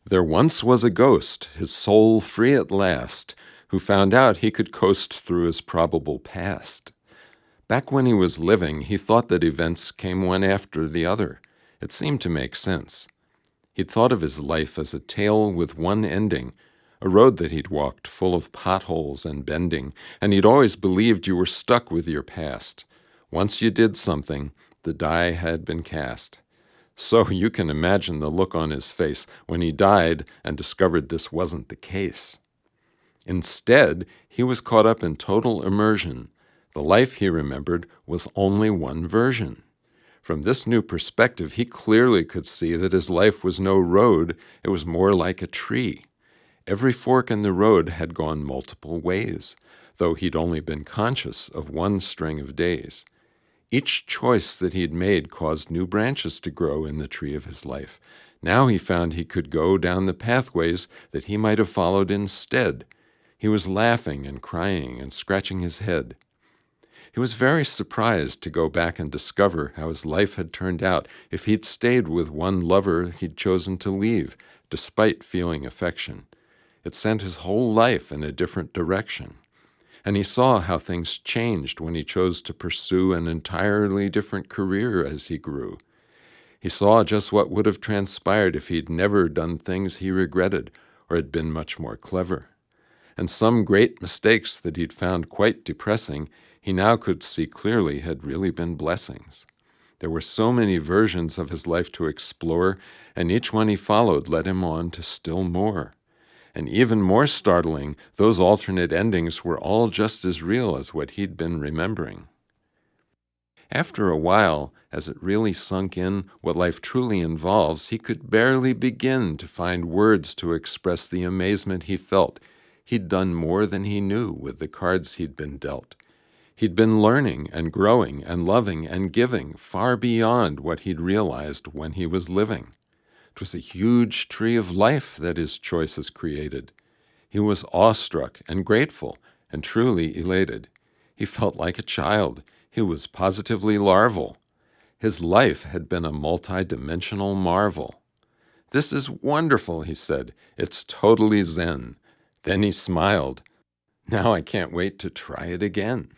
There once was a ghost, his soul free at last, who found out he could coast through his probable past. Back when he was living, he thought that events came one after the other. It seemed to make sense. He'd thought of his life as a tale with one ending, a road that he'd walked full of potholes and bending, and he'd always believed you were stuck with your past. Once you did something, the die had been cast. So you can imagine the look on his face when he died and discovered this wasn't the case. Instead, he was caught up in total immersion. The life he remembered was only one version. From this new perspective, he clearly could see that his life was no road, it was more like a tree. Every fork in the road had gone multiple ways, though he'd only been conscious of one string of days. Each choice that he'd made caused new branches to grow in the tree of his life. Now he found he could go down the pathways that he might have followed instead. He was laughing and crying and scratching his head. He was very surprised to go back and discover how his life had turned out if he'd stayed with one lover he'd chosen to leave, despite feeling affection. It sent his whole life in a different direction. And he saw how things changed when he chose to pursue an entirely different career as he grew. He saw just what would have transpired if he'd never done things he regretted or had been much more clever. And some great mistakes that he'd found quite depressing, he now could see clearly had really been blessings. There were so many versions of his life to explore, and each one he followed led him on to still more. And even more startling, those alternate endings were all just as real as what he'd been remembering. After a while, as it really sunk in what life truly involves, he could barely begin to find words to express the amazement he felt. He'd done more than he knew with the cards he'd been dealt. He'd been learning and growing and loving and giving far beyond what he'd realized when he was living. It was a huge tree of life that his choices created. He was awestruck and grateful and truly elated. He felt like a child. He was positively larval. His life had been a multi-dimensional marvel. "This is wonderful," he said. "It's totally zen." Then he smiled. "Now I can't wait to try it again."